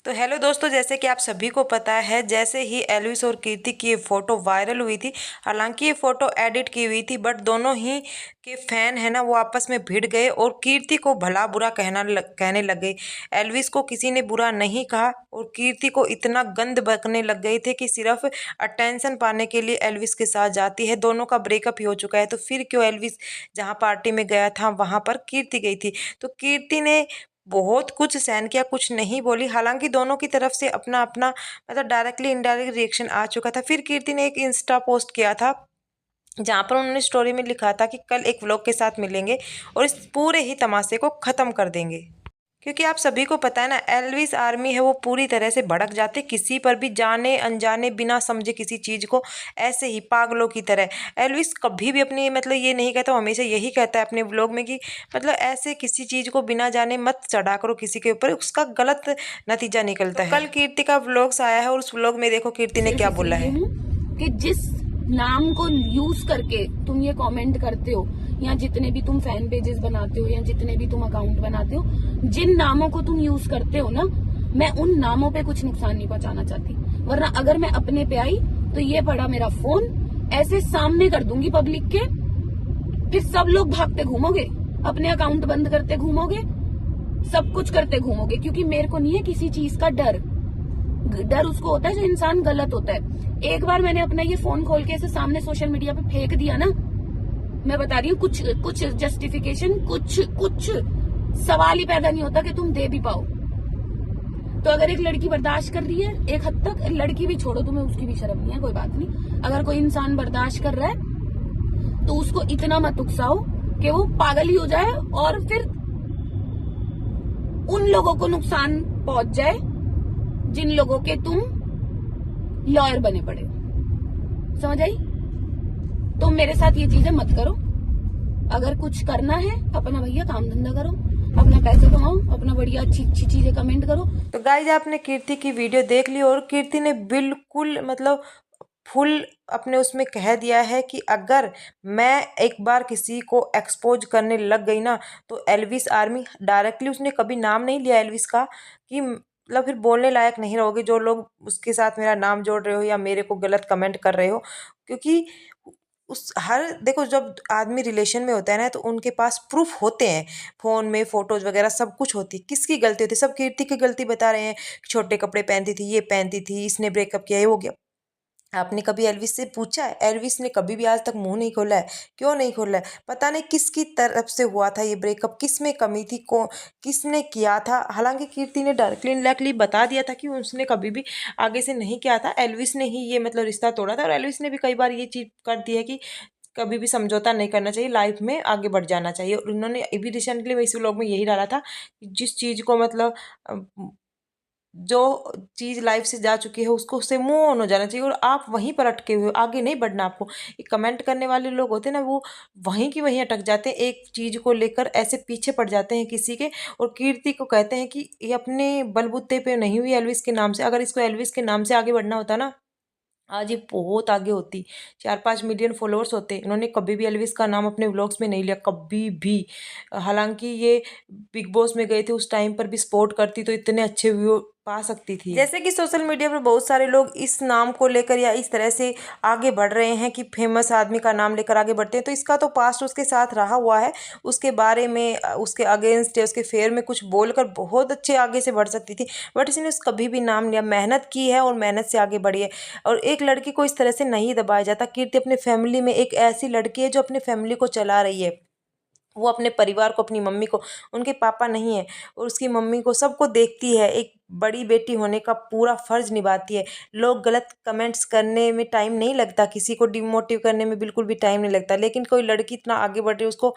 तो हेलो दोस्तों, जैसे कि आप सभी को पता है, जैसे ही एल्विस और कीर्ति की ये फोटो वायरल हुई थी। हालांकि ये फोटो एडिट की हुई थी, बट दोनों ही के फैन है ना, वो आपस में भिड़ गए और कीर्ति को भला बुरा कहने लग गए। एल्विस को किसी ने बुरा नहीं कहा और कीर्ति को इतना गंद बकने लग गए थे कि सिर्फ अटेंशन पाने के लिए एल्विस के साथ जाती है। दोनों का ब्रेकअप ही हो चुका है, तो फिर क्यों एल्विस जहाँ पार्टी में गया था वहां पर कीर्ति गई थी। तो कीर्ति ने बहुत कुछ सहन किया, कुछ नहीं बोली। हालांकि दोनों की तरफ से अपना अपना मतलब डायरेक्टली इनडायरेक्ट रिएक्शन आ चुका था। फिर कीर्ति ने एक इंस्टा पोस्ट किया था जहां पर उन्होंने स्टोरी में लिखा था कि कल एक व्लॉग के साथ मिलेंगे और इस पूरे ही तमाशे को खत्म कर देंगे। क्योंकि आप सभी को पता है ना, एल्विस आर्मी है वो पूरी तरह से भड़क जाते किसी पर भी, जाने अनजाने बिना समझे किसी चीज को, ऐसे ही पागलों की तरह। एल्विस कभी भी अपनी मतलब ये नहीं कहता, वो हमेशा यही कहता है अपने व्लॉग में कि मतलब ऐसे किसी चीज को बिना जाने मत चढ़ा करो किसी के ऊपर, उसका गलत नतीजा निकलता है। कल कीर्ति का व्लॉग्स आया है और उस व्लॉग में देखो कीर्ति ने क्या बोला है कि जिस नाम को यूज करके तुम ये कमेंट करते हो, या जितने भी तुम फैन पेजेस बनाते हो, या जितने भी तुम अकाउंट बनाते हो, जिन नामों को तुम यूज करते हो ना, मैं उन नामों पे कुछ नुकसान नहीं पहुंचाना चाहती। वरना अगर मैं अपने पे आई तो ये पड़ा मेरा फोन ऐसे सामने कर दूंगी पब्लिक के, फिर सब लोग भागते घूमोगे, अपने अकाउंट बंद करते घूमोगे, सब कुछ करते घूमोगे। क्योंकि मेरे को नहीं है किसी चीज का डर। डर उसको होता है जो इंसान गलत होता है। एक बार मैंने अपना ये फोन खोल के ऐसे सामने सोशल मीडिया पे फेंक दिया ना, मैं बता रही हूँ, कुछ जस्टिफिकेशन, कुछ सवाल ही पैदा नहीं होता कि तुम दे भी पाओ। तो अगर एक लड़की बर्दाश्त कर रही है एक हद तक, लड़की भी छोड़ो, तुम्हें उसकी भी शर्म नहीं है, कोई बात नहीं। अगर कोई इंसान बर्दाश्त कर रहा है तो उसको इतना मत उकसाओ कि वो पागल ही हो जाए और फिर उन लोगों को नुकसान पहुंच जाए जिन लोगों के तुम लॉयर बने पड़े। समझ आई? तुम मेरे साथ ये चीजें मत करो। अगर कुछ करना है अपना भैया काम धंधा करो, अपना पैसे कमाओ, अपना बढ़िया अच्छी अच्छी चीजें कमेंट करो। तो गाइज आपने कीर्ति की वीडियो देख ली और कीर्ति ने बिल्कुल मतलब फुल अपने उसमें कह दिया है कि अगर मैं एक बार किसी को एक्सपोज करने लग गई ना, तो एल्विस आर्मी, डायरेक्टली उसने कभी नाम नहीं लिया एल्विस का, कि मतलब फिर बोलने लायक नहीं रहोगे जो लोग उसके साथ मेरा नाम जोड़ रहे हो या मेरे को गलत कमेंट कर रहे हो। क्योंकि उस हर देखो, जब आदमी रिलेशन में होता है ना, तो उनके पास प्रूफ होते हैं, फोन में फोटोज वगैरह सब कुछ होती है। किसकी गलती होती है? सब कीर्ति की गलती बता रहे हैं, छोटे कपड़े पहनती थी, ये पहनती थी, इसने ब्रेकअप किया, ये हो गया। आपने कभी एल्विस से पूछा है? एल्विस ने कभी भी आज तक मुंह नहीं खोला है। क्यों नहीं खोला है? पता नहीं किसकी तरफ से हुआ था ये ब्रेकअप, किस में कमी थी, को किसने किया था। हालांकि कीर्ति ने डायरेक्टली इनडायरेक्टली बता दिया था कि उसने कभी भी आगे से नहीं किया था, एल्विस ने ही ये मतलब रिश्ता तोड़ा था। और एल्विस ने भी कई बार ये चीज कर दी है कि कभी भी समझौता नहीं करना चाहिए, लाइफ में आगे बढ़ जाना चाहिए। और उन्होंने अभी रिसेंटली इस व्लॉग में यही डाला था कि जिस चीज को मतलब जो चीज लाइफ से जा चुकी है उसको उससे मूव ऑन हो जाना चाहिए, और आप वहीं पर अटके हुए हो, आगे नहीं बढ़ना आपको। ये कमेंट करने वाले लोग होते हैं ना, वो वहीं की वहीं अटक जाते हैं, एक चीज को लेकर ऐसे पीछे पड़ जाते हैं किसी के। और कीर्ति को कहते हैं कि ये अपने बलबूते पे नहीं हुई एल्विस के नाम से। अगर इसको एल्विस के नाम से आगे बढ़ना होता ना, आज ये बहुत आगे होती, 4-5 मिलियन फॉलोअर्स होते। इन्होंने कभी भी एल्विस का नाम अपने व्लॉग्स में नहीं लिया, कभी भी। हालांकि ये बिग बॉस में गए थे, उस टाइम पर भी सपोर्ट करती तो इतने अच्छे व्यू पा सकती थी। जैसे कि सोशल मीडिया पर बहुत सारे लोग इस नाम को लेकर या इस तरह से आगे बढ़ रहे हैं कि फेमस आदमी का नाम लेकर आगे बढ़ते हैं, तो इसका तो पास्ट उसके साथ रहा हुआ है। उसके बारे में उसके अगेंस्ट या उसके फेयर में कुछ बोलकर बहुत अच्छे आगे से बढ़ सकती थी, बट इसने कभी भी नाम लिया, मेहनत की है और मेहनत से आगे बढ़ी है। और एक लड़की को इस तरह से नहीं दबाया जाता। कीर्ति अपने फैमिली में एक ऐसी लड़की है जो अपने फैमिली को चला रही है। वो अपने परिवार को, अपनी मम्मी को, उनके पापा नहीं है और उसकी मम्मी को, सबको देखती है, एक बड़ी बेटी होने का पूरा फर्ज निभाती है। लोग गलत कमेंट्स करने में टाइम नहीं लगता, किसी को डिमोटिव करने में बिल्कुल भी टाइम नहीं लगता, लेकिन कोई लड़की इतना आगे बढ़ रही है, उसको